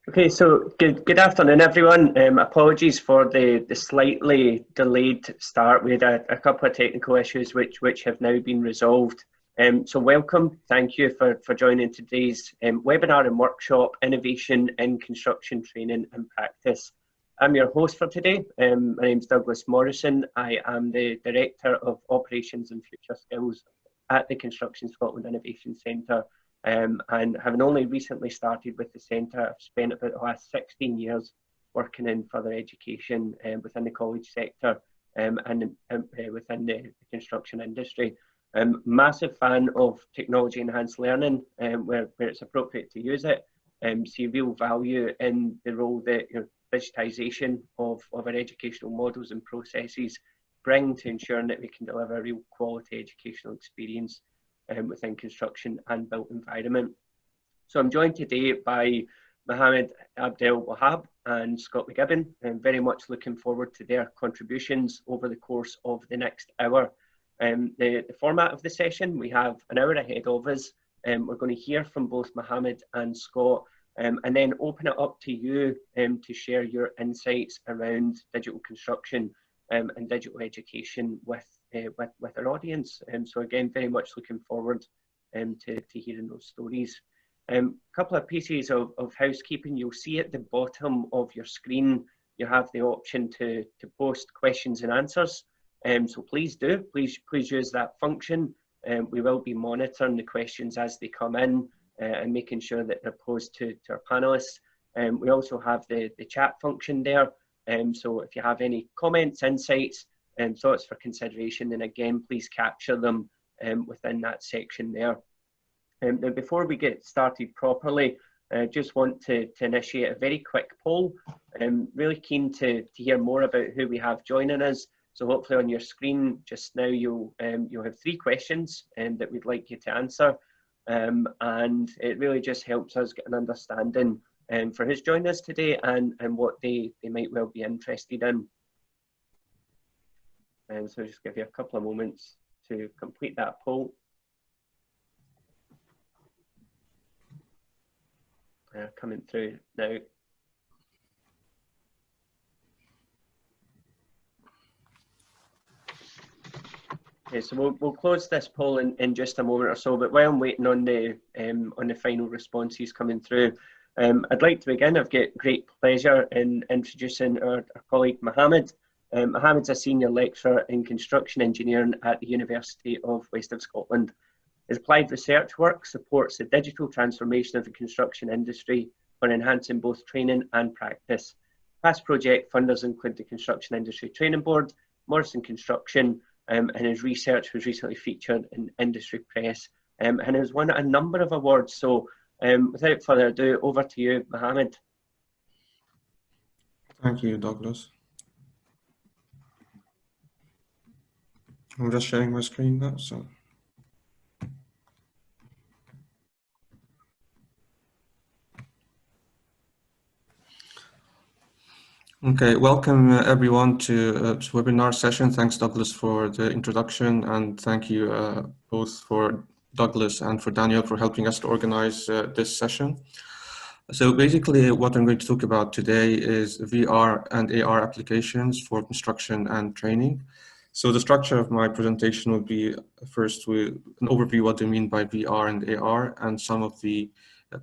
Okay, so good afternoon, everyone. Apologies for the slightly delayed start. We had a couple of technical issues which have now been resolved. So welcome. Thank you for joining today's webinar and workshop, Innovation in Construction Training and Practice. I'm your host for today. My name's Douglas Morrison. I am the Director of Operations and Future Skills at the Construction Scotland Innovation Centre. And having only recently started with the centre, I've spent about the last 16 years working in further education within the college sector and within the construction industry. Massive fan of technology enhanced learning where it's appropriate to use it. See real value in the role that digitisation of our educational models and processes bring to ensuring that we can deliver a real quality educational experience within construction and built environment. So I'm joined today by Mohammed Abdel Wahab and Scott McGibbon, and very much looking forward to their contributions over the course of the next hour. The format of the session, we have an hour ahead of us. We're going to hear from both Mohammed and Scott and then open it up to you to share your insights around digital construction and digital education with our audience. So again, very much looking forward to hearing those stories. A couple of pieces of housekeeping. You'll see at the bottom of your screen, you have the option to post questions and answers. So please use that function. We will be monitoring the questions as they come in and making sure that they're posed to our panelists. We also have the chat function there. So if you have any comments, insights, thoughts for consideration, then again, please capture them within that section there. Now, before we get started properly, I just want to initiate a very quick poll. I'm really keen to hear more about who we have joining us. So hopefully on your screen just now, you'll have 3 questions that we'd like you to answer. And it really just helps us get an understanding for who's joined us today and what they might well be interested in. So I'll just give you a couple of moments to complete that poll. Coming through now. Okay, so we'll close this poll in just a moment or so, but while I'm waiting on the final responses coming through, I'd like to begin. I've got great pleasure in introducing our colleague Mohammed. Mohammed's a senior lecturer in construction engineering at the University of West of Scotland. His applied research work supports the digital transformation of the construction industry for enhancing both training and practice. Past project funders include the Construction Industry Training Board, Morrison Construction, and his research was recently featured in industry press and has won a number of awards. So without further ado, over to you, Mohammed. Thank you, Douglas. I'm just sharing my screen now, so. Okay, welcome everyone to this webinar session. Thanks, Douglas, for the introduction, and thank you both for Douglas and for Daniel for helping us to organize this session. So basically what I'm going to talk about today is VR and AR applications for construction and training. So the structure of my presentation will be first with an overview what I mean by VR and AR and some of the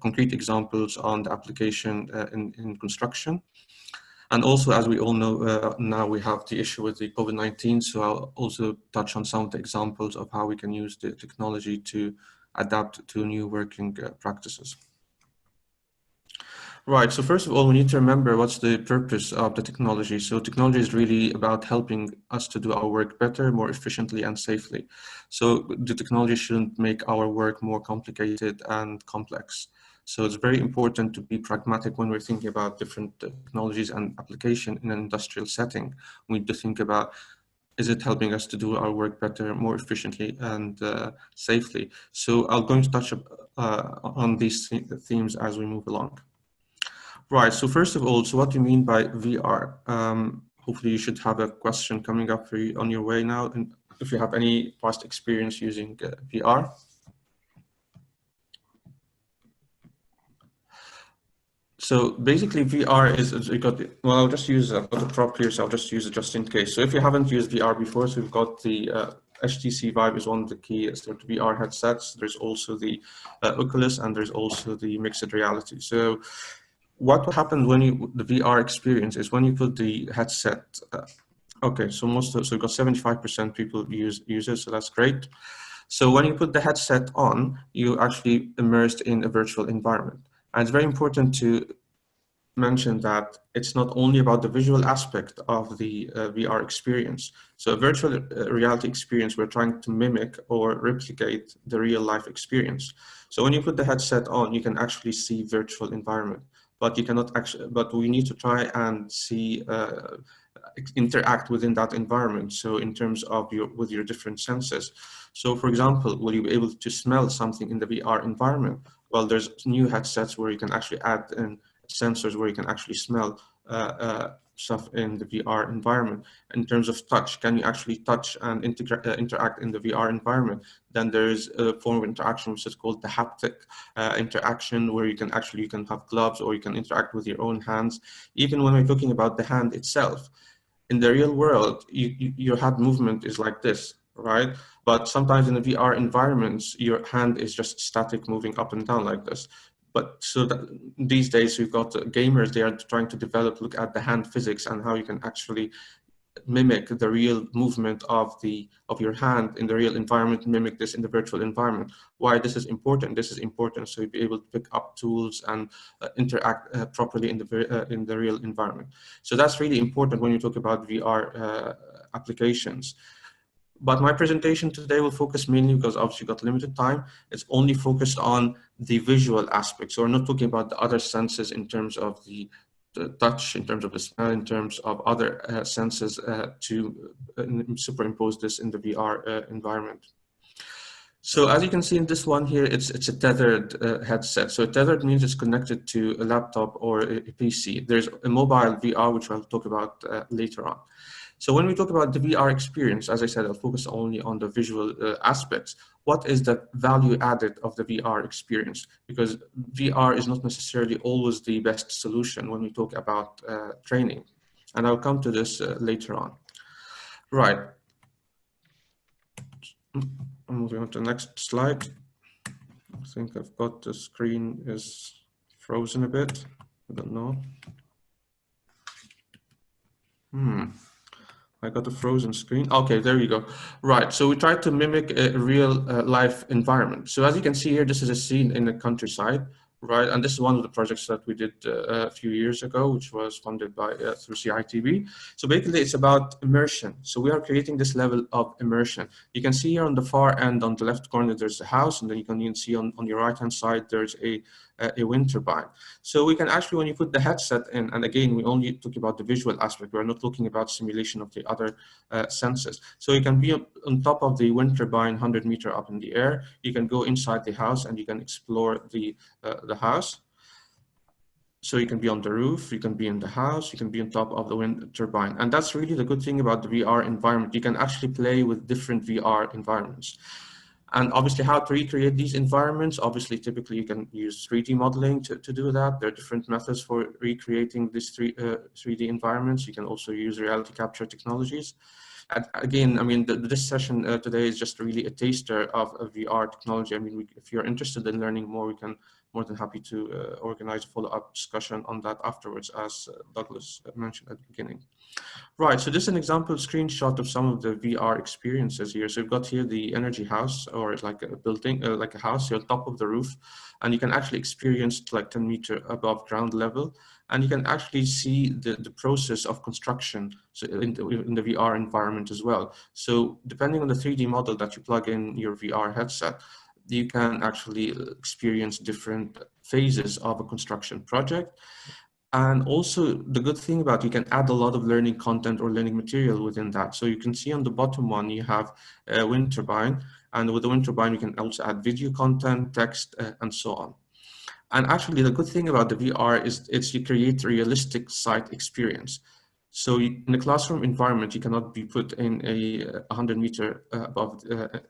concrete examples on the application in construction. And also, as we all know, now we have the issue with the COVID-19, so I'll also touch on some of the examples of how we can use the technology to adapt to new working practices. Right, so first of all, we need to remember what's the purpose of the technology. So technology is really about helping us to do our work better, more efficiently and safely. So the technology shouldn't make our work more complicated and complex. So it's very important to be pragmatic when we're thinking about different technologies and application in an industrial setting. We need to think about, is it helping us to do our work better, more efficiently and safely? So I'm going to touch on these themes as we move along. Right, so first of all, so what do you mean by VR? Hopefully you should have a question coming up for you on your way now, and if you have any past experience using VR. So basically VR is, we got, well, I'll just use, I've got the prop here, so I'll just use it just in case. So if you haven't used VR before, so we've got the HTC Vive is one of the key sort of VR headsets. There's also the Oculus, and there's also the mixed reality. So what happened when you, the VR experience is when you put the headset, okay, so so we've got 75% people use it, so that's great. So when you put the headset on, you actually immersed in a virtual environment. And it's very important to mention that it's not only about the visual aspect of the VR experience. So a virtual reality experience, we're trying to mimic or replicate the real life experience. So when you put the headset on, you can actually see virtual environment, but you cannot actually, but we need to try and see, interact within that environment. So in terms of with your different senses. So for example, will you be able to smell something in the VR environment? Well, there's new headsets where you can actually add in sensors where you can actually smell stuff in the VR environment. In terms of touch, can you actually touch and interact in the VR environment? Then there's a form of interaction which is called the haptic interaction, where you can have gloves or you can interact with your own hands. Even when we're talking about the hand itself, in the real world, your hand movement is like this, right? But sometimes in the VR environments, your hand is just static, moving up and down like this. But so that these days we've got gamers, they are trying to look at the hand physics and how you can actually mimic the real movement of your hand in the real environment, mimic this in the virtual environment. Why this is important? This is important so you'll be able to pick up tools and interact properly in the real environment. So that's really important when you talk about VR applications. But my presentation today will focus mainly, because obviously got limited time, it's only focused on the visual aspect. So we're not talking about the other senses in terms of the touch, in terms of the smell, in terms of other senses to superimpose this in the VR environment. So as you can see in this one here, it's a tethered headset. So tethered means it's connected to a laptop or a PC. There's a mobile VR, which I'll talk about later on. So when we talk about the VR experience, as I said, I'll focus only on the visual aspects. What is the value added of the VR experience? Because VR is not necessarily always the best solution when we talk about training. And I'll come to this later on. Right. I'm moving on to the next slide. I think I've got the screen is frozen a bit. I don't know. I got a frozen screen. Okay, there you go. Right, so we tried to mimic a real life environment. So as you can see here, this is a scene in the countryside, right? And this is one of the projects that we did a few years ago, which was funded by through CITB. So basically it's about immersion. So we are creating this level of immersion. You can see here on the far end, on the left corner, there's the house, and then you can see on your right-hand side, there's a wind turbine. So we can actually, when you put the headset in, and again, we only talk about the visual aspect, we're not talking about simulation of the other senses. So you can be on top of the wind turbine, 100 meters up in the air. You can go inside the house and you can explore the house. So you can be on the roof, you can be in the house, you can be on top of the wind turbine. And that's really the good thing about the VR environment. You can actually play with different VR environments. And obviously how to recreate these environments, obviously typically you can use 3D modeling to do that. There are different methods for recreating these 3D environments. You can also use reality capture technologies. And again, I mean, this session today is just really a taster of VR technology. I mean, if you're interested in learning more, we can more than happy to organize a follow-up discussion on that afterwards, as Douglas mentioned at the beginning. Right, so this is an example screenshot of some of the VR experiences here. So we've got here the energy house, or it's like a building, like a house, you're on top of the roof, and you can actually experience like 10 meters above ground level, and you can actually see the process of construction, so in the VR environment as well. So depending on the 3D model that you plug in your VR headset, you can actually experience different phases of a construction project. And also the good thing about you can add a lot of learning content or learning material within that. So you can see on the bottom one, you have a wind turbine, and with the wind turbine, you can also add video content, text, and so on. And actually the good thing about the VR is you create a realistic site experience. So in a classroom environment, you cannot be put in a 100 meter above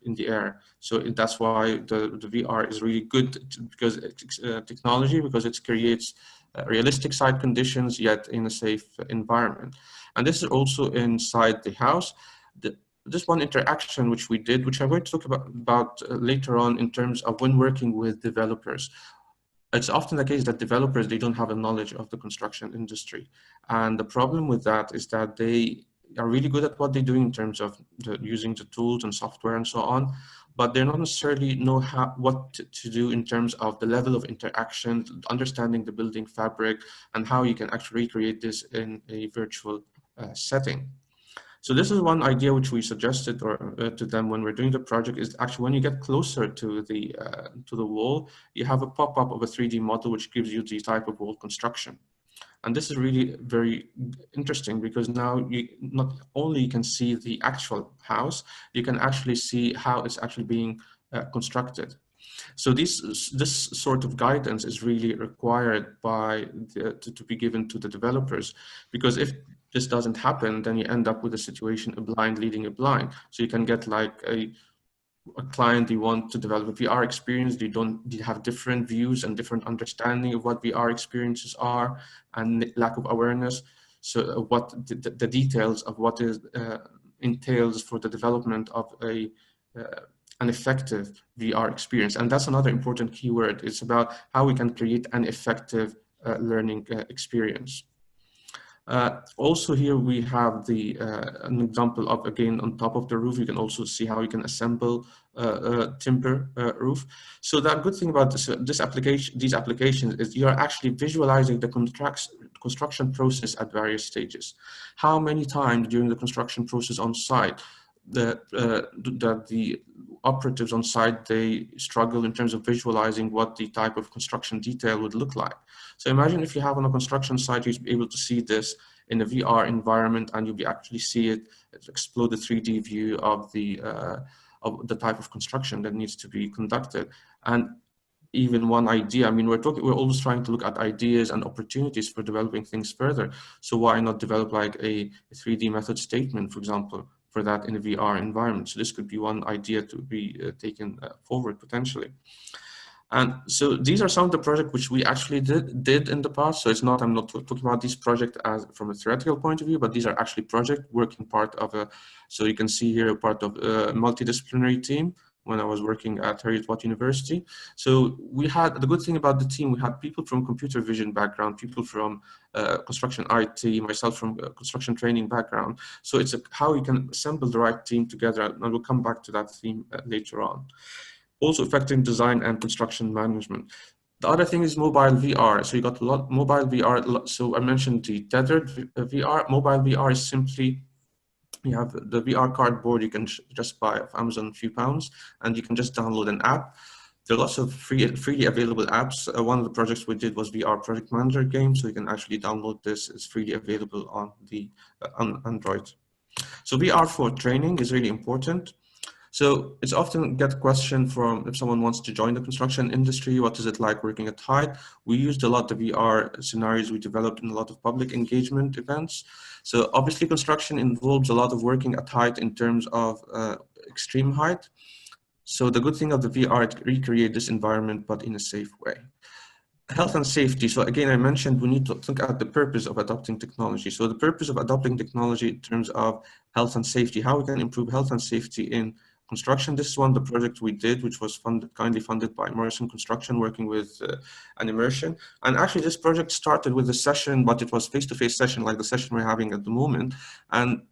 in the air. So that's why the VR is really good, because technology, because it creates realistic site conditions, yet in a safe environment. And this is also inside the house. This one interaction which we did, which I'm going to talk about later on in terms of when working with developers. It's often the case that developers, they don't have a knowledge of the construction industry. And the problem with that is that they are really good at what they're doing in terms of using the tools and software and so on, but they don't necessarily know what to do in terms of the level of interaction, understanding the building fabric, and how you can actually recreate this in a virtual setting. So this is one idea which we suggested to them when we're doing the project, is actually when you get closer to the wall, you have a pop-up of a 3D model which gives you the type of wall construction. And this is really very interesting, because now you not only can see the actual house, you can actually see how it's actually being constructed. So this sort of guidance is really required to be given to the developers, because if this doesn't happen, then you end up with a situation, a blind leading a blind. So you can get like a client, they want to develop a VR experience, they have different views and different understanding of what VR experiences are, and lack of awareness. So what the details of what is entails for the development of an effective VR experience. And that's another important keyword. It's about how we can create an effective learning experience. Also here we have an example of, again, on top of the roof, you can also see how you can assemble timber roof. So the good thing about these applications is you are actually visualizing the construction process at various stages. How many times during the construction process on site the operatives on site, they struggle in terms of visualizing what the type of construction detail would look like. So imagine if you have on a construction site, you'll be able to see this in a VR environment, and you'll actually see it explode the 3D view of the type of construction that needs to be conducted. And even one idea, I mean, we're always trying to look at ideas and opportunities for developing things further. So why not develop like a 3D method statement, for example, for that in a VR environment? So this could be one idea to be taken forward potentially. And so these are some of the projects which we actually did in the past. So it's not, I'm not talking about these projects as from a theoretical point of view, but these are actually projects working part of so you can see here a part of a multidisciplinary team when I was working at Heriot-Watt University. So we had, the good thing about the team, we had people from computer vision background, people from construction IT, myself from construction training background. So it's how you can assemble the right team together, and we'll come back to that theme later on. Also affecting design and construction management. The other thing is mobile VR. So you got a lot mobile VR. So I mentioned the tethered VR. Mobile VR is simply, you have the VR cardboard you can just buy off Amazon, a few pounds, and you can just download an app. There are lots of freely available apps. One of the projects we did was VR Project Manager game, so you can actually download this. It's freely available on the on Android. So VR for training is really important. So it's often get a question from if someone wants to join the construction industry, what is it like working at height? We used a lot of VR scenarios we developed in a lot of public engagement events. So obviously construction involves a lot of working at height in terms of extreme height. So the good thing of the VR, it recreate this environment, but in a safe way. Health and safety. So again, I mentioned we need to look at the purpose of adopting technology. So the purpose of adopting technology in terms of health and safety, how we can improve health and safety in construction. This is one of the projects we did, which was kindly funded by Morrison Construction, working with an immersion. And actually this project started with a session, but it was face-to-face session like the session we're having at the moment. And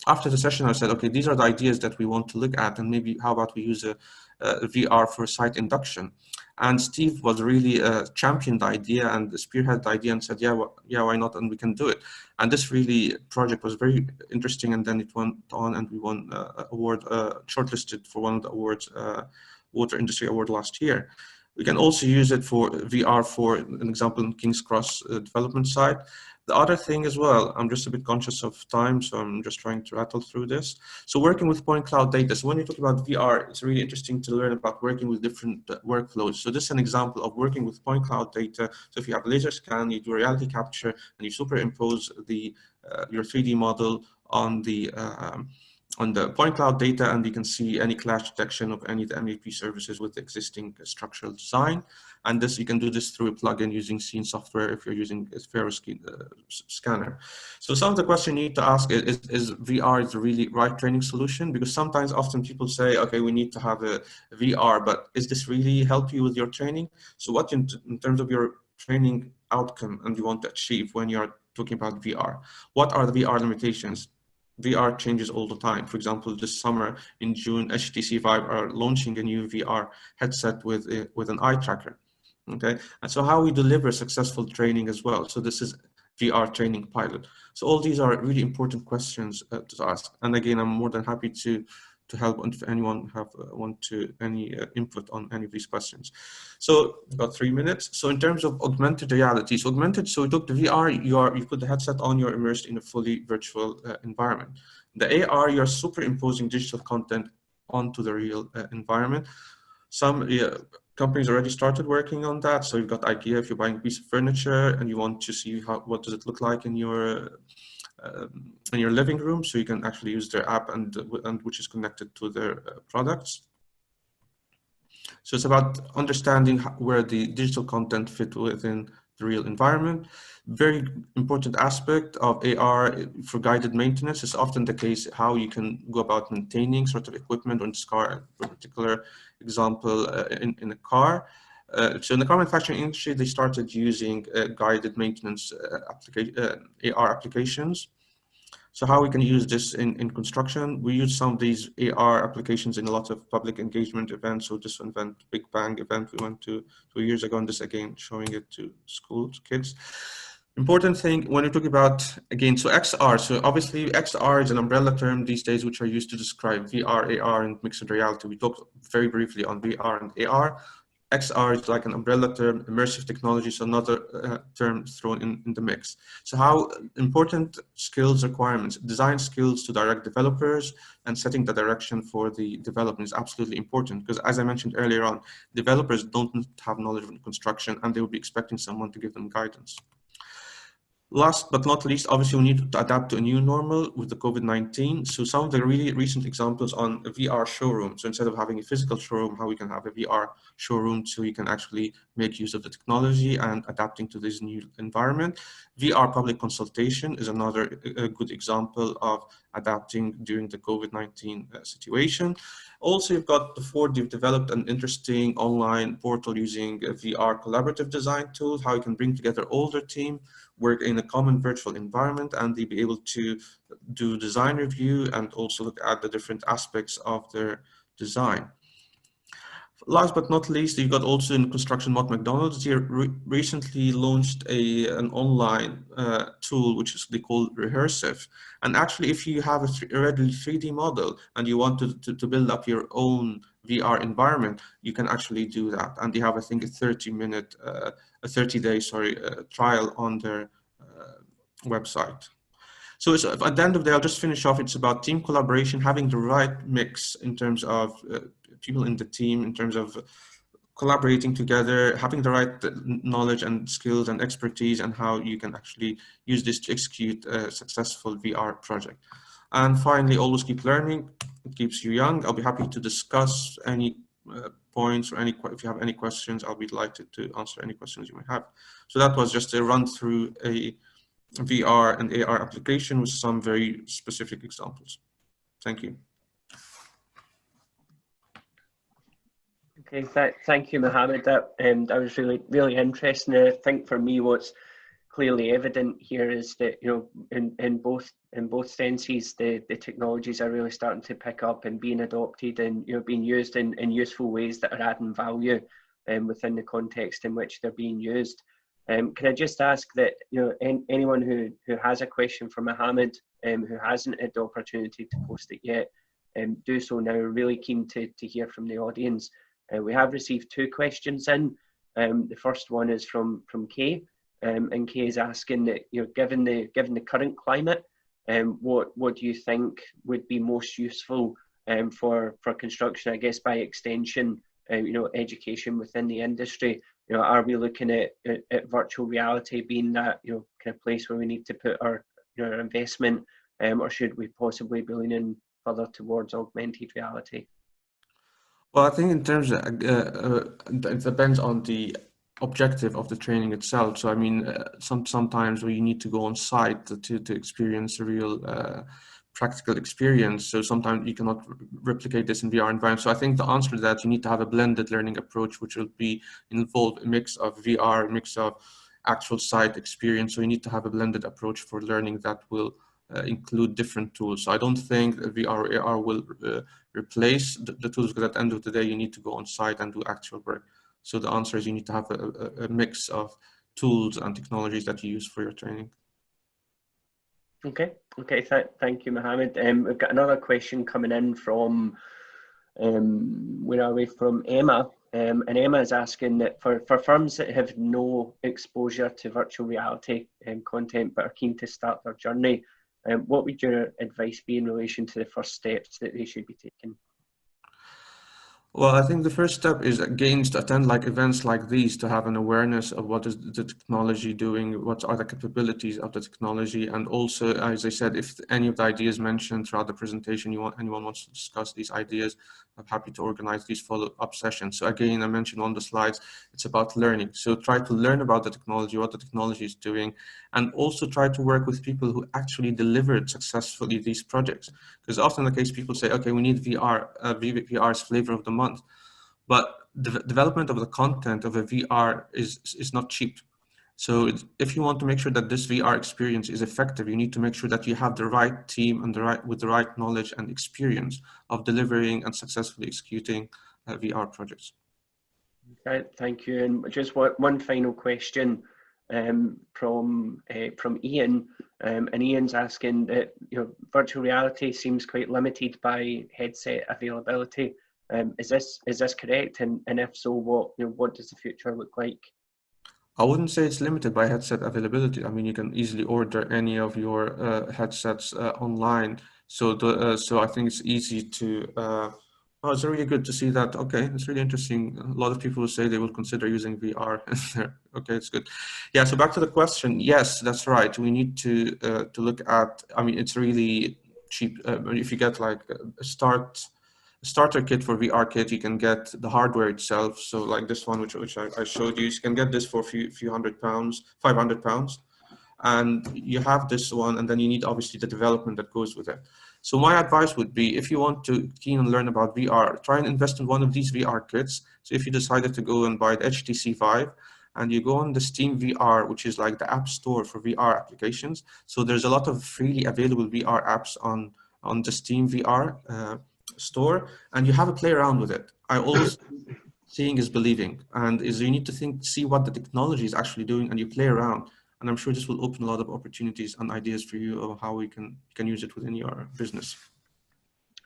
after the session, I said, okay, these are the ideas that we want to look at, and maybe how about we use a VR for site induction. And Steve was really championed the idea and spearhead the idea and said, yeah, why not? And we can do it. And this really project was very interesting. And then it went on and we won award, shortlisted for one of the awards, Water Industry Award last year. We can also use it for VR for an example in King's Cross development site. The other thing as well, I'm just a bit conscious of time, so I'm just trying to rattle through this. So working with point cloud data. So when you talk about VR, it's really interesting to learn about working with different workflows. So this is an example of working with point cloud data. So if you have a laser scan, you do reality capture, and you superimpose the your 3D model on the point cloud data, and you can see any clash detection of any of the MEP services with the existing structural design. And this, you can do this through a plugin using scene software if you're using a scanner. So some of the questions you need to ask is VR the really right training solution? Because sometimes, often people say, okay, we need to have a VR, but is this really help you with your training? So what in terms of your training outcome and you want to achieve when you're talking about VR? What are the VR limitations? VR changes all the time. For example, this summer in June, HTC Vive are launching a new VR headset with an eye tracker. Okay, and so how we deliver successful training as well. So this is VR training pilot. So all these are really important questions to ask. And again, I'm more than happy to help if anyone have any input on any of these questions. So about 3 minutes. So in terms of augmented reality, so we took the VR, you put the headset on, you're immersed in a fully virtual environment. The AR, you're superimposing digital content onto the real environment. Some companies already started working on that. So you've got IKEA, if you're buying a piece of furniture and you want to see what does it look like in your living room, so you can actually use their app and which is connected to their products. So it's about understanding where the digital content fit within the real environment. Very important aspect of AR for guided maintenance is often the case how you can go about maintaining sort of equipment on this car. For a particular example, in a car. So in the car manufacturing industry, they started using guided maintenance AR applications. So how we can use this in construction? We use some of these AR applications in a lot of public engagement events. So this event, Big Bang event, we went to 2 years ago, and this again, showing it to schools, kids. Important thing when you're talking about, again, so XR, so obviously XR is an umbrella term these days, which are used to describe VR, AR, and mixed reality. We talked very briefly on VR and AR. XR is like an umbrella term, immersive technology, so another term thrown in the mix. So how important skills requirements, design skills to direct developers and setting the direction for the development is absolutely important, because as I mentioned earlier on, developers don't have knowledge of construction and they will be expecting someone to give them guidance. Last but not least, obviously, we need to adapt to a new normal with the COVID-19. So some of the really recent examples on a VR showroom. So instead of having a physical showroom, how we can have a VR showroom so you can actually make use of the technology and adapting to this new environment. VR public consultation is another good example of adapting during the COVID-19 situation. Also, you've got the Ford, you've developed an interesting online portal using a VR collaborative design tools, how you can bring together all their team, work in a common virtual environment, and they'll be able to do design review and also look at the different aspects of their design. Last but not least, you've got also in construction mod McDonald's here recently launched an online tool which is they call Rehearsive. And actually, if you have a ready 3D model and you want to build up your own VR environment, you can actually do that. And they have, I think, a 30-day trial on their website. So it's, at the end of the day, I'll just finish off. It's about team collaboration, having the right mix in terms of people in the team, in terms of collaborating together, having the right knowledge and skills and expertise, and how you can actually use this to execute a successful VR project. And finally, always keep learning. It keeps you young. I'll be happy to discuss any points or if you have any questions, I'll be delighted to answer any questions you may have. So that was just a run through a VR and AR application with some very specific examples. Thank you. Okay, thank you, Mohammed. That was really interesting. I think for me, what's clearly evident here is that in both senses, the technologies are really starting to pick up and being adopted and being used in useful ways that are adding value within the context in which they're being used. Can I just ask that anyone who has a question for Mohammed, who hasn't had the opportunity to post it yet, do so now. We're really keen to hear from the audience. We have received 2 questions in. The first one is from Kay. and Kay is asking that, given the current climate, what do you think would be most useful for construction? I guess by extension, education within the industry. Are we looking at virtual reality being that kind of place where we need to put our investment, or should we possibly be leaning further towards augmented reality? Well, I think in terms of, it depends on the objective of the training itself. So I mean, sometimes where you need to go on site to experience a real practical experience. So sometimes you cannot replicate this in VR environment. So I think the answer to that, you need to have a blended learning approach, which will be involve a mix of VR, a mix of actual site experience. So you need to have a blended approach for learning that will include different tools. So I don't think VR or AR will replace the tools, because at the end of the day, you need to go on site and do actual work. So the answer is you need to have a mix of tools and technologies that you use for your training. Okay, thank you, Mohammed. We've got another question coming in from, where are we, from Emma. And Emma is asking that for firms that have no exposure to virtual reality content but are keen to start their journey, what would your advice be in relation to the first steps that they should be taking? Well, I think the first step is, again, to attend like events like these, to have an awareness of what is the technology doing, what are the capabilities of the technology, and also, as I said, if any of the ideas mentioned throughout the presentation, anyone wants to discuss these ideas, I'm happy to organize these follow-up sessions. So again, I mentioned on the slides, it's about learning. So try to learn about the technology, what the technology is doing, and also try to work with people who actually delivered successfully these projects. Because often the case, people say, okay, we need VR, VR's flavor of the month. But the development of the content of a VR is not cheap. So if you want to make sure that this VR experience is effective, you need to make sure that you have the right team and with the right knowledge and experience of delivering and successfully executing VR projects. Okay, thank you. And just one final question from Ian, and Ian's asking that virtual reality seems quite limited by headset availability. Is this correct? And if so, what does the future look like? I wouldn't say it's limited by headset availability. I mean, you can easily order any of your headsets online. So so I think it's easy to. Oh, it's really good to see that. Okay, it's really interesting. A lot of people will say they will consider using VR. Okay, it's good. Yeah. So back to the question. Yes, that's right. We need to look at. I mean, it's really cheap. If you get like a starter kit for VR kit, you can get the hardware itself. So like this one, which I showed you can get this for a few £100, £500. And you have this one, and then you need obviously the development that goes with it. So my advice would be, if you want to keen on learn about VR, try and invest in one of these VR kits. So if you decided to go and buy the HTC Vive, and you go on the Steam VR, which is like the app store for VR applications. So there's a lot of freely available VR apps on the Steam VR store, and you have a play around with it. I always seeing is believing, and you need to see what the technology is actually doing, and you play around. And I'm sure this will open a lot of opportunities and ideas for you of how we can use it within your business.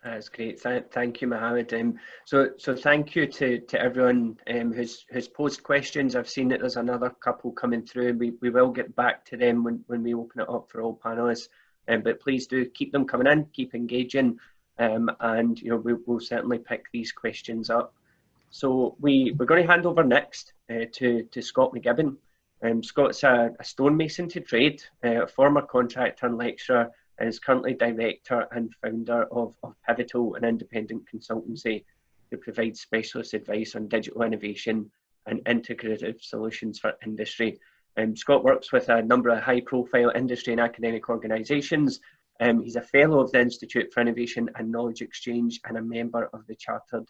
That's great. Thank you, Mohammed. So thank you to everyone who's posed questions. I've seen that there's another couple coming through. We will get back to them when we open it up for all panelists. But please do keep them coming in, keep engaging, and we'll certainly pick these questions up. So we're going to hand over next to Scott McGibbon. Scott's a stonemason to trade, a former contractor and lecturer, and is currently director and founder of Pivotal, an independent consultancy who provides specialist advice on digital innovation and integrative solutions for industry. Scott works with a number of high-profile industry and academic organisations. He's a fellow of the Institute for Innovation and Knowledge Exchange and a member of the Chartered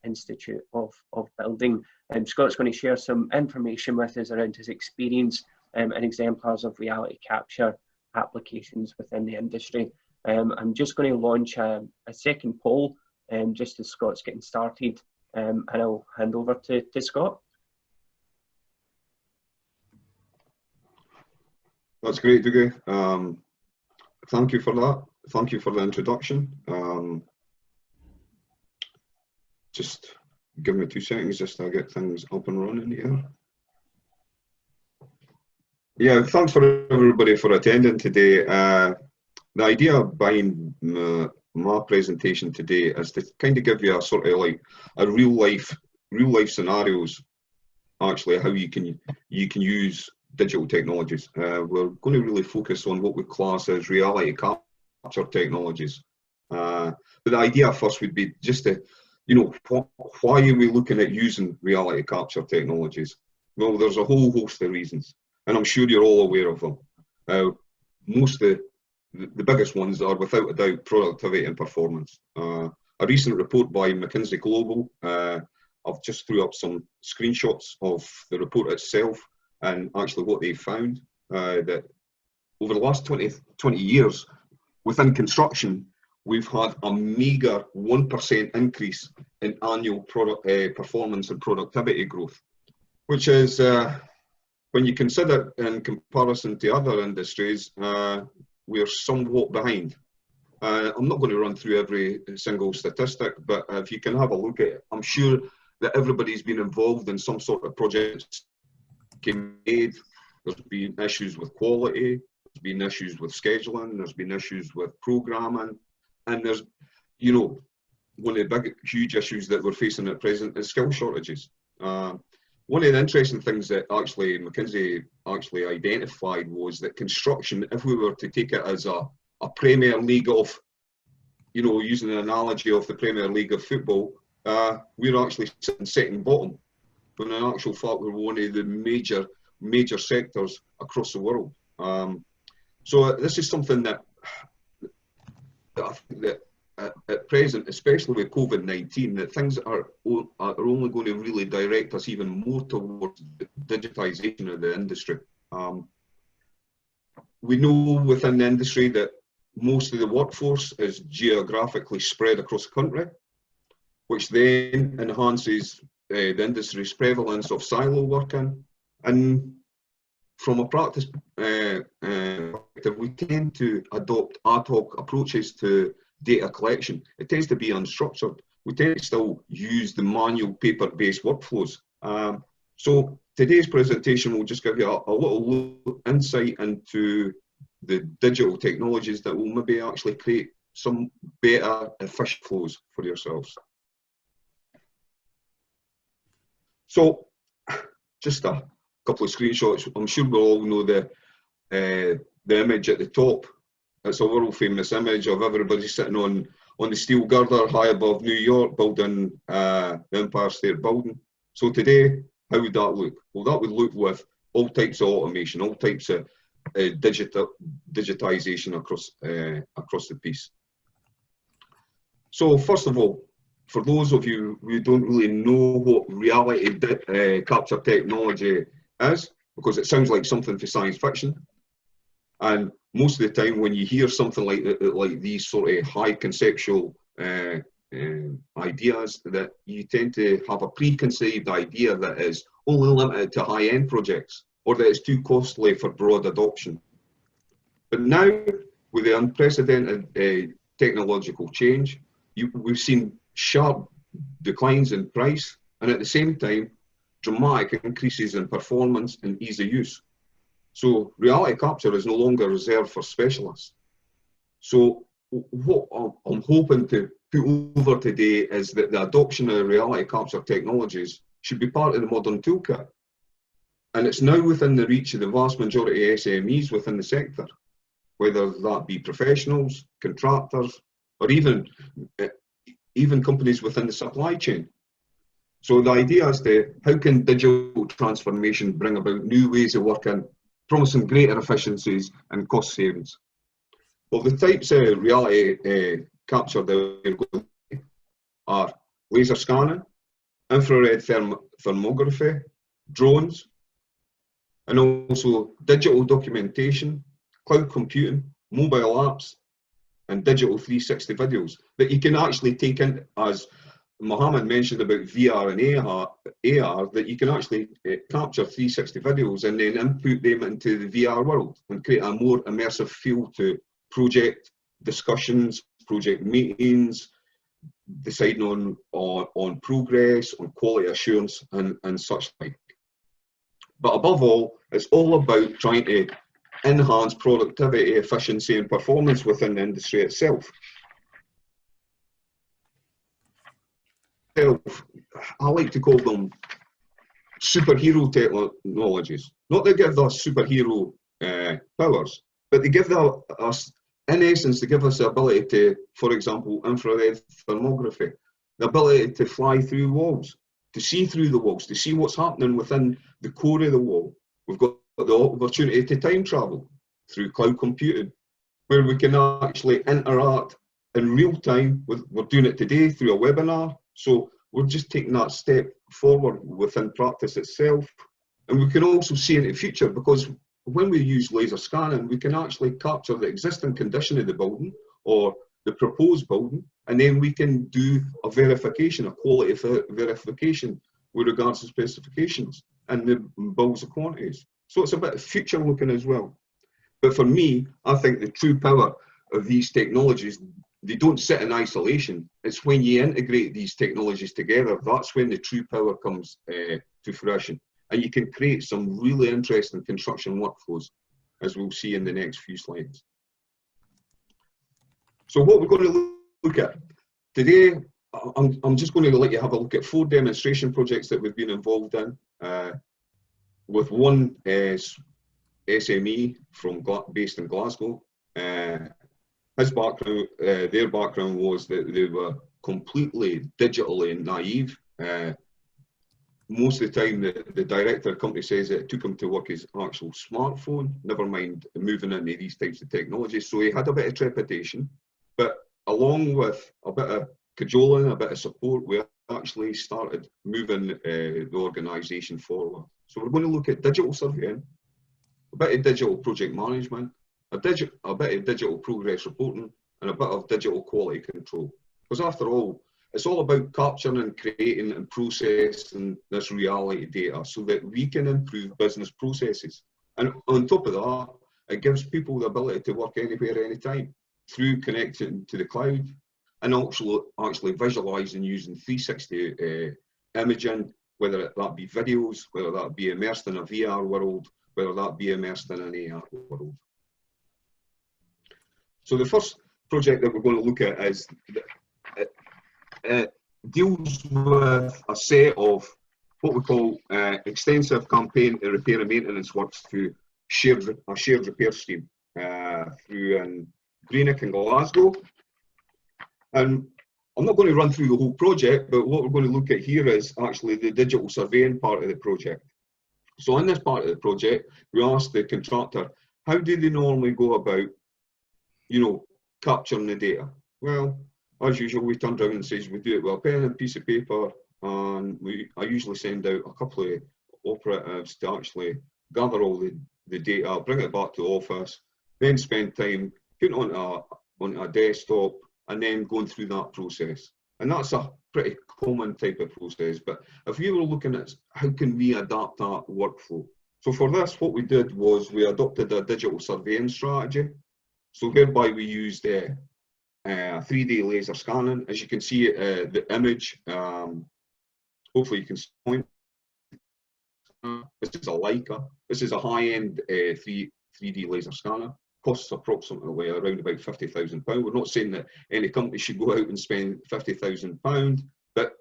Institute of Building. Scott's going to share some information with us around his experience and exemplars of reality capture applications within the industry. I'm just going to launch a second poll just as Scott's getting started, and I'll hand over to Scott. That's great, Dougie. Thank you for that. Thank you for the introduction. Just give me 2 seconds just to get things up and running here. Yeah, thanks for everybody for attending today. The idea behind my presentation today is to kind of give you a sort of like a real life scenarios, actually, how you can use digital technologies. We're going to really focus on what we class as reality capture technologies. But the idea first would be just to, why are we looking at using reality capture technologies? Well, there's a whole host of reasons, and I'm sure you're all aware of them. Most of the biggest ones are, without a doubt, productivity and performance. A recent report by McKinsey Global, I've just threw up some screenshots of the report itself, and actually what they found, that over the last 20 years, within construction, we've had a meager 1% increase in annual performance and productivity growth, which is, when you consider in comparison to other industries, we're somewhat behind. I'm not going to run through every single statistic, but if you can have a look at it, I'm sure that everybody's been involved in some sort of projects made. There's been issues with quality, there's been issues with scheduling, there's been issues with programming, and there's, one of the big, huge issues that we're facing at present is skill shortages. One of the interesting things that actually McKinsey actually identified was that construction, if we were to take it as a Premier League of, using an analogy of the Premier League of football, we're actually sitting second bottom, when in actual fact we're one of the major sectors across the world. So this is something that I think that at present, especially with COVID-19, that things are only going to really direct us even more towards the digitization of the industry. We know within the industry that most of the workforce is geographically spread across the country, which then enhances the industry's prevalence of silo working. And from a practice perspective, we tend to adopt ad hoc approaches to data collection. It tends to be unstructured. We tend to still use the manual paper-based workflows. So today's presentation will just give you a little insight into the digital technologies that will maybe actually create some better, efficient flows for yourselves. So just a couple of screenshots. I'm sure we all know the image at the top. It's a world famous image of everybody sitting on the steel girder high above New York, building the Empire State Building. So today, how would that look? Well, that would look with all types of automation, all types of digitization across the piece. So first of all, for those of you who don't really know what reality capture technology is, because it sounds like something for science fiction, and most of the time when you hear something like these sort of high conceptual ideas, that you tend to have a preconceived idea that is only limited to high-end projects, or that it's too costly for broad adoption. But now, with the unprecedented technological change, we've seen sharp declines in price, and at the same time, dramatic increases in performance and ease of use. So reality capture is no longer reserved for specialists. So what I'm hoping to put over today is that the adoption of reality capture technologies should be part of the modern toolkit. And it's now within the reach of the vast majority of SMEs within the sector, whether that be professionals, contractors, or even companies within the supply chain. So the idea is how can digital transformation bring about new ways of working, promising greater efficiencies and cost savings? Well, the types of reality capture that we're going to are laser scanning, infrared thermography, drones, and also digital documentation, cloud computing, mobile apps, and digital 360 videos that you can actually take in, as Mohammed mentioned about VR and AR, that you can actually capture 360 videos and then input them into the VR world and create a more immersive feel to project discussions, project meetings, deciding on progress, on quality assurance and such like. But above all, it's all about trying to enhance productivity, efficiency and performance within the industry itself. I like to call them superhero technologies. Not that give us superhero powers, but they give us, in essence, they give us the ability to, for example, infrared thermography, the ability to fly through walls, to see through the walls, to see what's happening within the core of the wall. We've got the opportunity to time travel through cloud computing, where we can actually interact in real time. We're doing it today through a webinar. So we're just taking that step forward within practice itself. And we can also see into the future, because when we use laser scanning, we can actually capture the existing condition of the building or the proposed building, and then we can do a verification, a quality verification with regards to specifications and the bills of quantities. So it's a bit future looking as well. But for me, I think the true power of these technologies, they don't sit in isolation. It's when you integrate these technologies together, that's when the true power comes to fruition. And you can create some really interesting construction workflows, as we'll see in the next few slides. So what we're going to look at today, I'm just going to let you have a look at 4 demonstration projects that we've been involved in, with one SME based in Glasgow. His background, their background was that they were completely digitally naive. Most of the time, the director of the company says that it took him to work his actual smartphone, never mind moving into these types of technologies. So he had a bit of trepidation, but along with a bit of cajoling, a bit of support, we actually started moving the organisation forward. So we're going to look at digital surveying, a bit of digital project management, a bit of digital progress reporting, and a bit of digital quality control. Because after all, it's all about capturing and creating and processing this reality data so that we can improve business processes. And on top of that, it gives people the ability to work anywhere, anytime, through connecting to the cloud, and actually visualising using 360 imaging, whether that be videos, whether that be immersed in a VR world, whether that be immersed in an AR world. So the first project that we're going to look at is deals with a set of what we call extensive campaign and repair and maintenance works through a shared repair scheme through Greenock in Glasgow. And I'm not going to run through the whole project, but what we're going to look at here is actually the digital surveying part of the project. So in this part of the project, we asked the contractor, how do they normally go about, capturing the data? Well, as usual, we turned around and says we do it with a pen and piece of paper, and I usually send out a couple of operatives to actually gather all the data, bring it back to the office, then spend time putting it on a desktop, and then going through that process. And that's a pretty common type of process. But if we were looking at how can we adapt that workflow? So for this, what we did was we adopted a digital surveying strategy. So whereby we used 3D laser scanning. As you can see, the image, hopefully you can see. This is a Leica. This is a high-end 3D laser scanner. Costs approximately around about £50,000. We're not saying that any company should go out and spend £50,000, but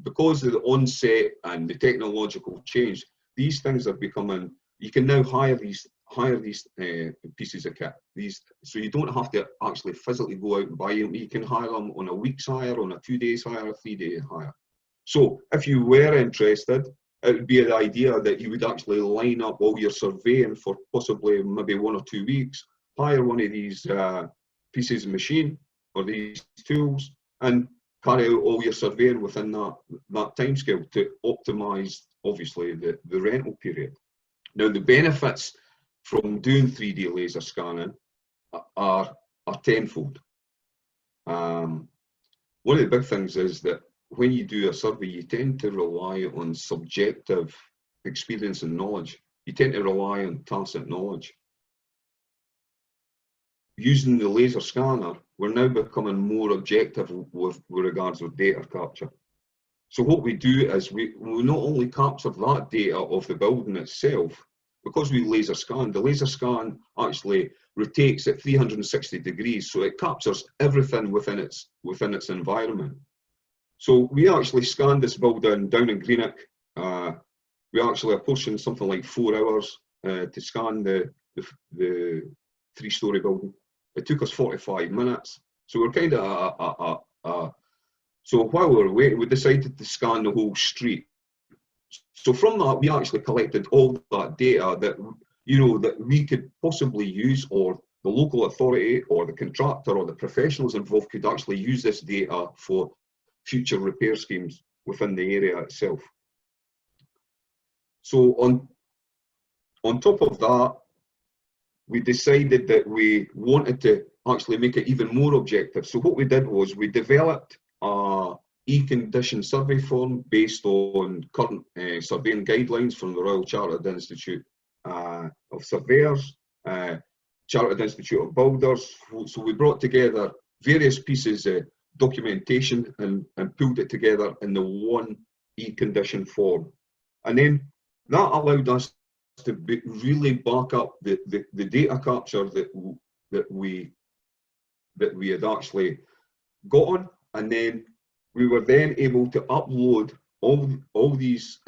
because of the onset and the technological change, these things are becoming. You can now hire these pieces of kit. So you don't have to actually physically go out and buy them. You can hire them on a week's hire, on a 2 days hire, a 3 day hire. So if you were interested, it would be the idea that you would actually line up all your surveying for possibly maybe 1 or 2 weeks, hire one of these pieces of machine or these tools, and carry out all your surveying within that time scale to optimise, obviously, the rental period. Now, the benefits from doing 3D laser scanning are tenfold. One of the big things is that when you do a survey, you tend to rely on subjective experience and knowledge. You tend to rely on tacit knowledge. Using the laser scanner, we're now becoming more objective with regards to data capture. So what we do is we not only capture that data of the building itself, because we laser scan, the laser scan actually rotates at 360 degrees, so it captures everything within its environment. So we actually scanned this building down in Greenock. We actually apportioned something like 4 hours to scan the 3-story building. It took us 45 minutes. So we're kind of so while we were waiting, we decided to scan the whole street. So from that, we actually collected all that data that, you know, that we could possibly use, or the local authority or the contractor or the professionals involved could actually use this data for future repair schemes within the area itself. So on top of that, we decided that we wanted to actually make it even more objective. So what we did was we developed a e-condition survey form based on current surveying guidelines from the Royal Chartered Institute of Surveyors, Chartered Institute of Builders. So we brought together various pieces of documentation and pulled it together in the one e-condition form. And then that allowed us to really back up the data capture that we had actually gotten, and then we were then able to upload all these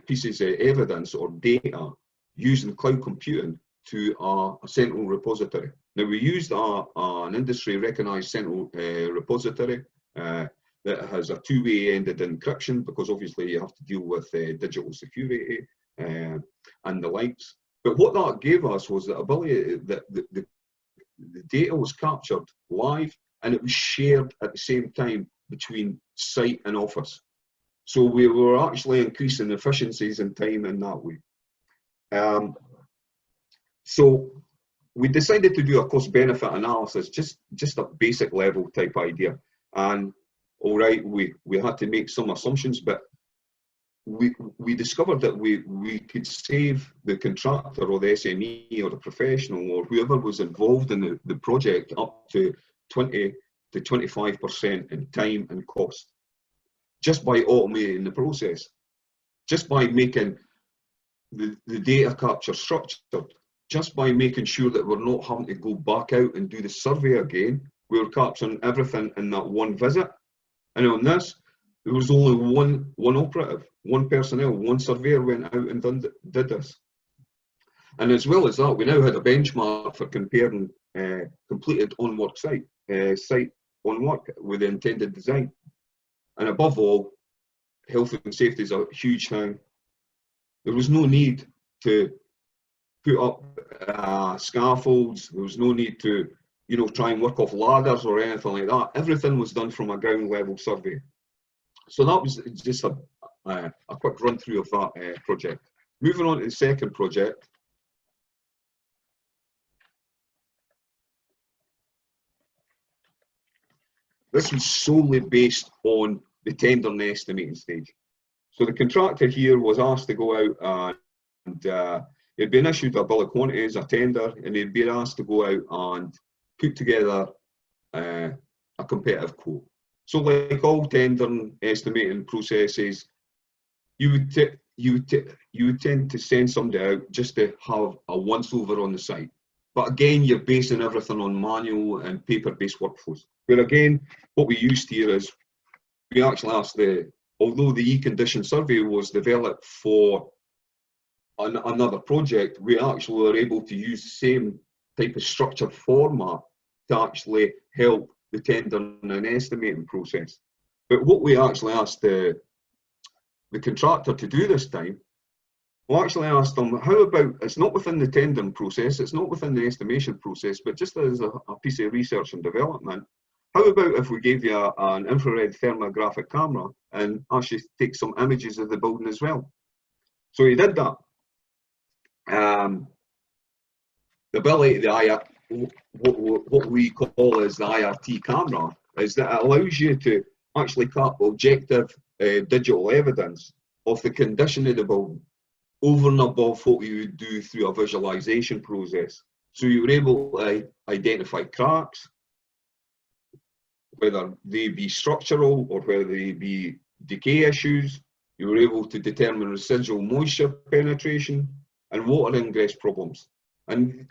pieces of evidence or data using cloud computing to a central repository. Now we used an industry recognised central repository that has a two-way ended encryption, because obviously you have to deal with digital security and the likes. But what that gave us was the ability that the data was captured live and it was shared at the same time between site and office. So we were actually increasing efficiencies and time in that way. So we decided to do a cost-benefit analysis, just a basic level type idea. And all right, we had to make some assumptions, but we discovered that we could save the contractor or the SME or the professional or whoever was involved in the project up to 20 to 25% in time and cost, just by automating the process, just by making the data capture structured, just by making sure that we're not having to go back out and do the survey again. We were capturing everything in that one visit. And on this, there was only one operative, one personnel, one surveyor went out and did this. And as well as that, we now had a benchmark for comparing completed on-work site on work with the intended design. And above all, health and safety is a huge thing. There was no need to put up scaffolds. There was no need to, you know, try and work off ladders or anything like that. Everything was done from a ground level survey. So that was just a quick run through of that project. Moving on to the second project. This was solely based on the tender and estimating stage. So the contractor here was asked to go out and he'd been issued a bill of quantities, a tender, and he'd been asked to go out and put together a competitive quote. So like all tender and estimating processes, you would tend to send somebody out just to have a once over on the site. But again, you're basing everything on manual and paper-based workflows. Where again, what we used here is we actually asked although the e-condition survey was developed for another project, we actually were able to use the same type of structured format to actually help the tender and estimating process. But what we actually asked the contractor to do this time, we actually asked them, how about, it's not within the tendering process, it's not within the estimation process, but just as a piece of research and development, how about if we gave you an infrared thermographic camera and actually take some images of the building as well? So he did that. The ability, what we call as the IRT camera, is that it allows you to actually capture objective digital evidence of the condition of the building over and above what you would do through a visualization process. So you were able to identify cracks, whether they be structural or whether they be decay issues. You were able to determine residual moisture penetration and water ingress problems. And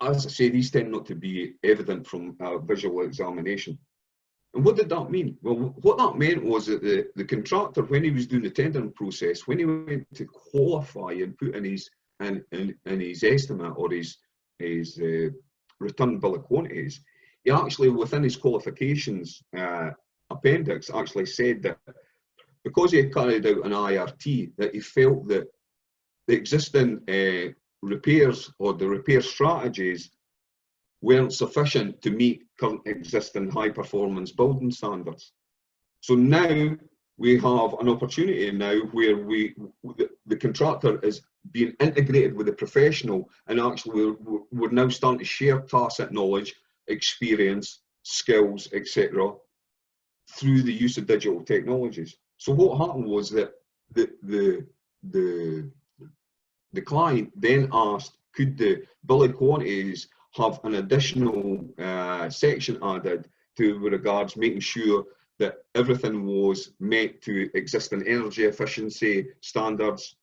as I say, these tend not to be evident from a visual examination. And what did that mean? Well, what that meant was that the contractor, when he was doing the tendering process, when he went to qualify and put in his estimate or his return bill of quantities, he actually, within his qualifications appendix, actually said that because he had carried out an IRT, that he felt that the existing repairs or the repair strategies weren't sufficient to meet current existing high performance building standards. So now we have an opportunity now where the contractor is being integrated with the professional, and actually we're now starting to share tacit knowledge, experience, skills, etc. through the use of digital technologies. So what happened was that the client then asked, could the bill of quantities have an additional section added to regards making sure that everything was met to existing energy efficiency standards,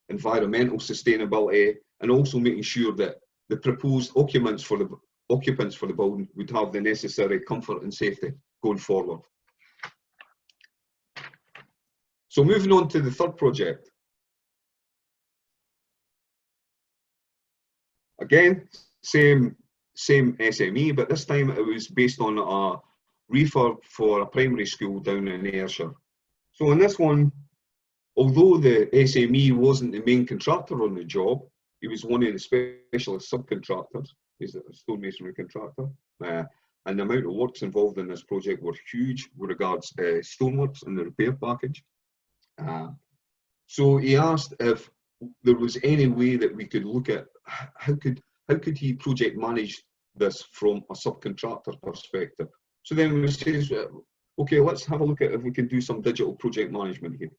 environmental sustainability, and also making sure that the proposed occupants for the building would have the necessary comfort and safety going forward. So moving on to the third project. Again, same SME, but this time it was based on a refurb for a primary school down in Ayrshire. So in this one, although the SME wasn't the main contractor on the job, he was one of the specialist subcontractors. He's a stonemasonry contractor. And the amount of works involved in this project were huge with regards stoneworks and the repair package. So he asked if there was any way that we could look at how could he project manage this from a subcontractor perspective. So then we says, okay, let's have a look at if we can do some digital project management here.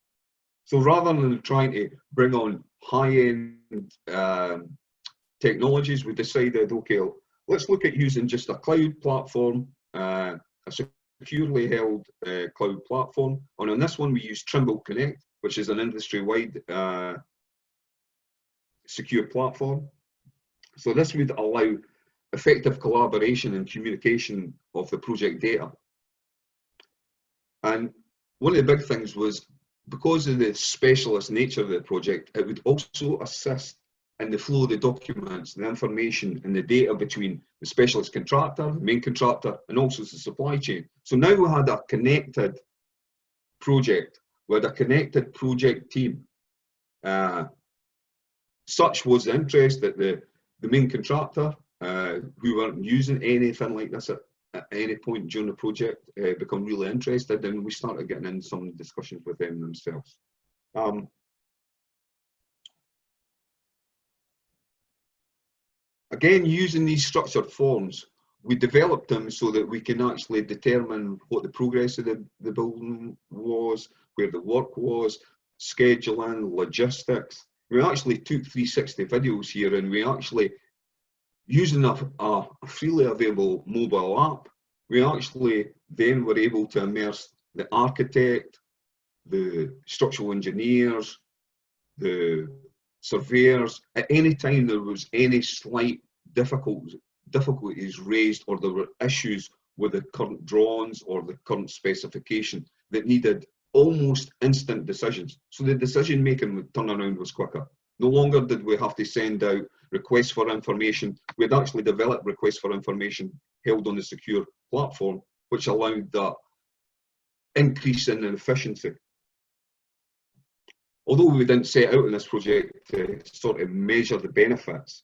So rather than trying to bring on high-end technologies, we decided, okay, let's look at using just a cloud platform, a securely held cloud platform. And on this one, we use Trimble Connect, which is an industry-wide secure platform. So this would allow effective collaboration and communication of the project data. And one of the big things was, because of the specialist nature of the project, it would also assist in the flow of the documents, the information and the data between the specialist contractor, the main contractor, and also the supply chain. So now we had a connected project with a connected project team. Such was the interest that the main contractor, who weren't using anything like this at any point during the project, become really interested, and we started getting in some discussions with them themselves. Again, using these structured forms, we developed them so that we can actually determine what the progress of the building was, where the work was, scheduling, logistics. We actually took 360 videos here, and we actually, using a freely available mobile app, we actually then were able to immerse the architect, the structural engineers, the surveyors. At any time there was any slight difficulties raised, or there were issues with the current drawings or the current specification that needed almost instant decisions. So the decision making turnaround was quicker. No longer did we have to send out requests for information. We had actually developed requests for information held on the secure platform, which allowed that increase in efficiency. Although we didn't set out in this project to sort of measure the benefits,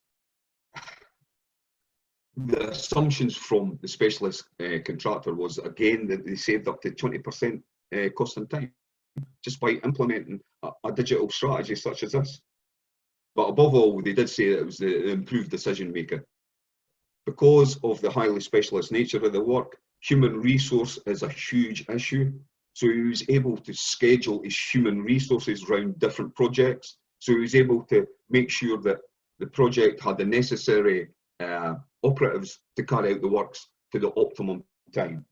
the assumptions from the specialist contractor was, again, that they saved up to 20% cost and time just by implementing a digital strategy such as this. But above all, they did say that it was the improved decision making. Because of the highly specialist nature of the work, human resource is a huge issue. So he was able to schedule his human resources around different projects. So he was able to make sure that the project had the necessary operatives to carry out the works to the optimum time.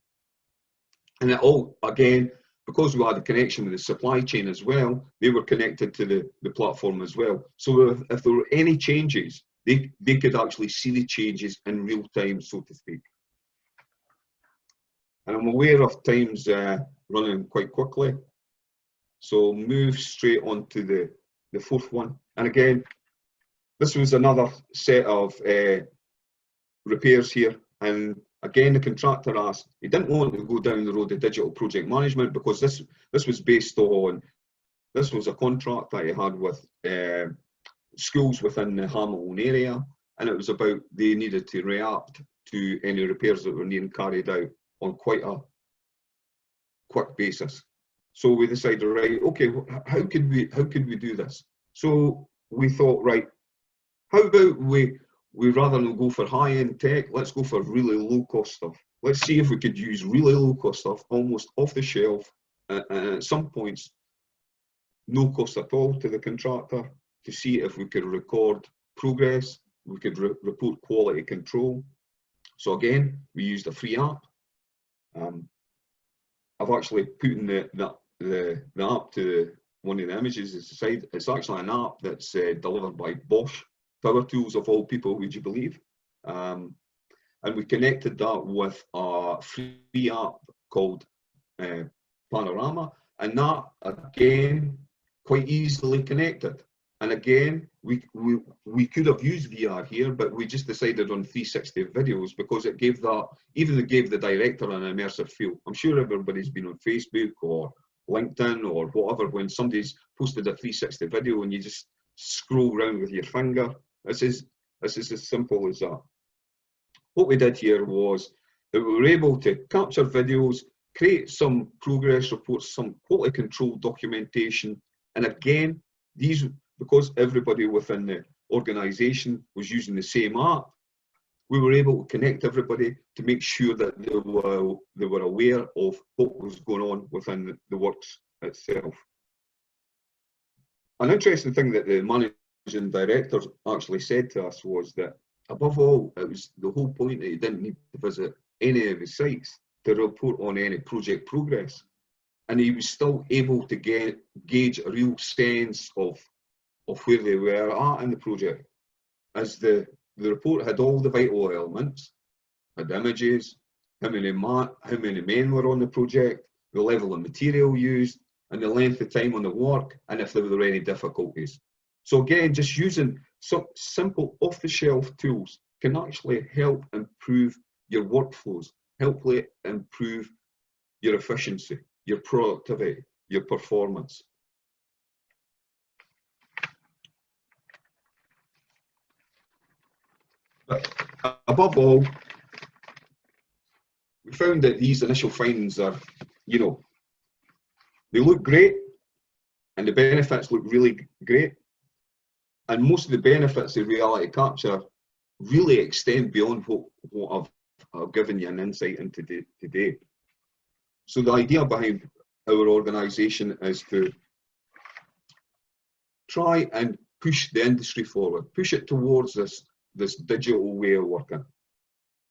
And it all, again, because we had a connection with the supply chain as well, they were connected to the platform as well. So if there were any changes, they could actually see the changes in real time, so to speak. And I'm aware of times running quite quickly, so move straight on to the fourth one. And again, this was another set of repairs here. And again, the contractor asked, he didn't want to go down the road of digital project management because this was based on, this was a contract that he had with schools within the Hamilton area, and it was about they needed to react to any repairs that were being carried out on quite a quick basis. So we decided, right, okay, how could we do this? So we thought, right, how about we rather than go for high-end tech, let's go for really low-cost stuff. Let's see if we could use really low-cost stuff, almost off the shelf, and at some points, no cost at all to the contractor, to see if we could record progress, we could report quality control. So again, we used a free app. I've actually put in the app to one of the images aside. It's actually an app that's delivered by Bosch Power Tools, of all people, would you believe? And we connected that with a free app called Panorama, and that again quite easily connected. And again, we could have used VR here, but we just decided on 360 videos because it gave that, even it gave the director an immersive feel. I'm sure everybody's been on Facebook or LinkedIn or whatever when somebody's posted a 360 video and you just scroll around with your finger. This is as simple as that. What we did here was that we were able to capture videos, create some progress reports, some quality control documentation, and again, these, because everybody within the organisation was using the same app, we were able to connect everybody to make sure that they were aware of what was going on within the works itself. An interesting thing that the managing director actually said to us was that, above all, it was the whole point that he didn't need to visit any of the sites to report on any project progress. And he was still able to gauge a real sense of where they were at in the project. As the report had all the vital elements, had images, how many men were on the project, the level of material used, and the length of time on the work, and if there were any difficulties. So again, just using some simple off-the-shelf tools can actually help improve your workflows, help improve your efficiency, your productivity, your performance. But above all, we found that these initial findings are, they look great and the benefits look really great. And most of the benefits of reality capture really extend beyond what I've given you an insight into today. So the idea behind our organisation is to try and push the industry forward, push it towards this digital way of working.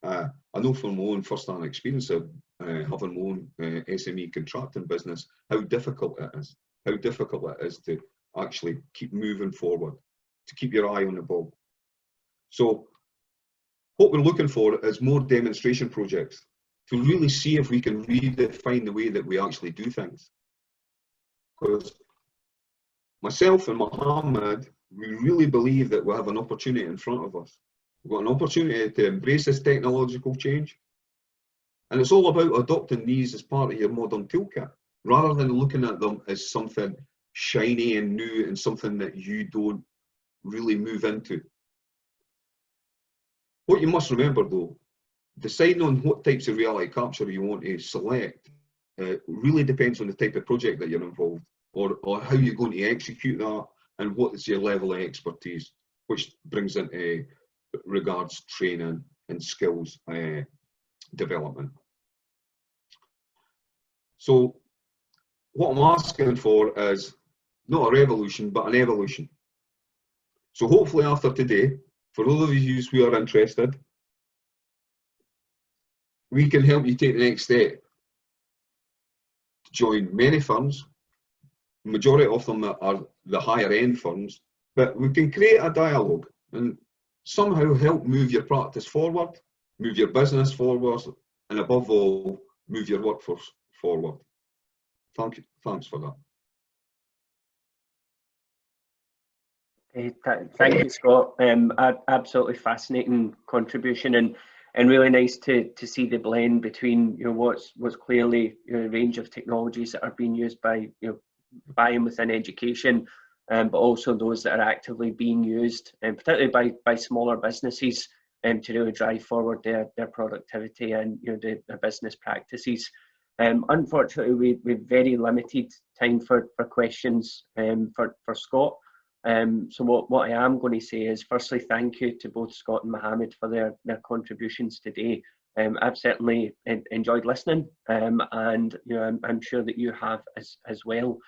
I know from my own first-hand experience of having my own SME contracting business, how difficult it is to actually keep moving forward, to keep your eye on the ball. So what we're looking for is more demonstration projects to really see if we can redefine the way that we actually do things. Because myself and Mohammed, we really believe that we have an opportunity in front of us. We've got an opportunity to embrace this technological change. And it's all about adopting these as part of your modern toolkit, rather than looking at them as something shiny and new and something that you don't really move into. What you must remember though, deciding on what types of reality capture you want to select really depends on the type of project that you're involved, or how you're going to execute that, and what is your level of expertise, which brings into regards training and skills development. So what I'm asking for is not a revolution, but an evolution. So hopefully after today, for all of you who are interested, we can help you take the next step join many firms. Majority of them are the higher end firms, but we can create a dialogue and somehow help move your practice forward, move your business forward, and above all, move your workforce forward. Thank you. Thanks for that. Thank you, Scott. Absolutely fascinating contribution, and really nice to see the blend between what's clearly a range of technologies that are being used by by and within education, but also those that are actively being used, and particularly by smaller businesses, to really drive forward their productivity and their business practices. Unfortunately, we've very limited time for questions for Scott. So what I am going to say is, firstly, thank you to both Scott and Mohammed for their contributions today. I've certainly enjoyed listening, and I'm sure that you have as well.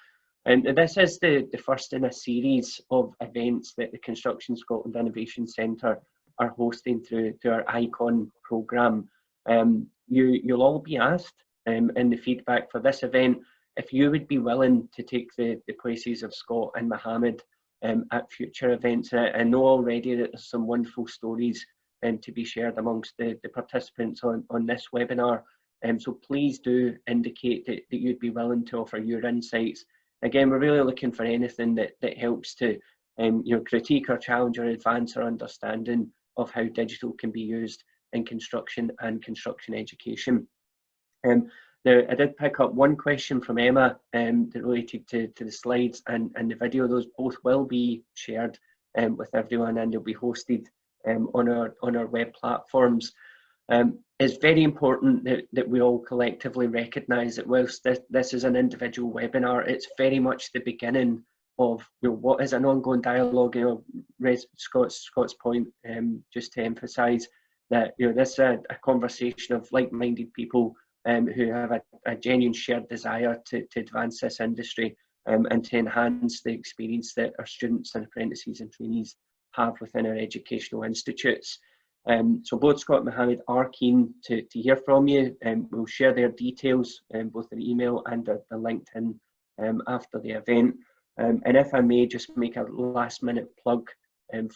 And this is the first in a series of events that the Construction Scotland Innovation Centre are hosting through our ICON programme. You'll all be asked in the feedback for this event if you would be willing to take the places of Scott and Mohammed at future events. I know already that there's some wonderful stories to be shared amongst the participants on this webinar. So please do indicate that you'd be willing to offer your insights. Again, we're really looking for anything that helps to critique or challenge or advance our understanding of how digital can be used in construction and construction education. Now, I did pick up one question from Emma that related to the slides and the video. Those both will be shared with everyone, and they'll be hosted on our web platforms. It's very important that we all collectively recognise that whilst this is an individual webinar, it's very much the beginning of what is an ongoing dialogue. Scott's point, just to emphasise that this is a conversation of like-minded people who have a genuine shared desire to advance this industry and to enhance the experience that our students and apprentices and trainees have within our educational institutes. So both Scott and Mohammed are keen to hear from you, and we'll share their details, both their email and their LinkedIn after the event. And if I may just make a last minute plug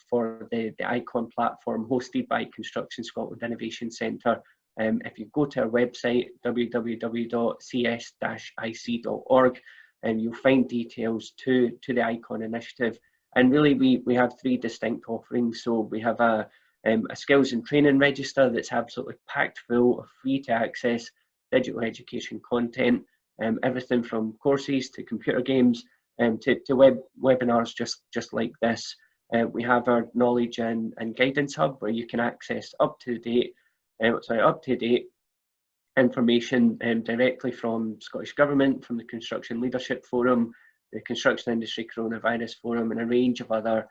for the ICON platform hosted by Construction Scotland Innovation Centre. If you go to our website, www.cs-ic.org, you'll find details to the ICON initiative. And really, we have three distinct offerings. So we have a skills and training register that's absolutely packed full of free to access digital education content, everything from courses to computer games to webinars just like this. We have our knowledge and guidance hub where you can access up to date information directly from Scottish Government, from the Construction Leadership Forum, the Construction Industry Coronavirus Forum, and a range of other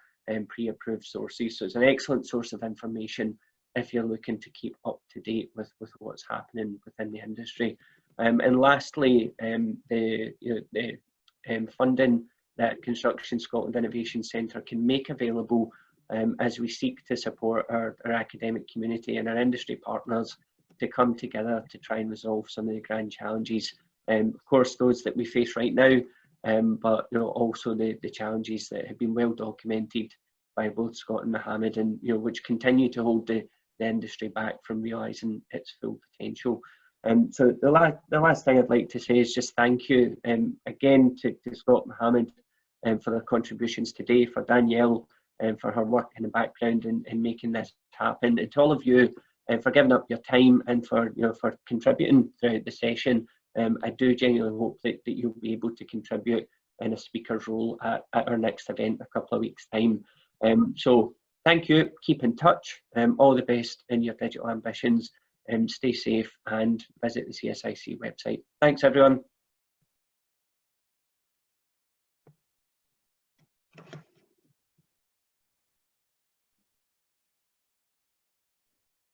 pre-approved sources. So it's an excellent source of information if you're looking to keep up to date with what's happening within the industry. And lastly, the funding that Construction Scotland Innovation Centre can make available as we seek to support our academic community and our industry partners to come together to try and resolve some of the grand challenges, of course those that we face right now, but also the challenges that have been well documented by both Scott and Mohammed, and which continue to hold the industry back from realising its full potential. So the last thing I'd like to say is just thank you again to Scott and Mohammed for their contributions today, for Danielle for her work in the background in making this happen, and to all of you for giving up your time and for contributing throughout the session. I do genuinely hope that you'll be able to contribute in a speaker's role at our next event a couple of weeks' time. So thank you, keep in touch, all the best in your digital ambitions, stay safe and visit the CSIC website. Thanks everyone.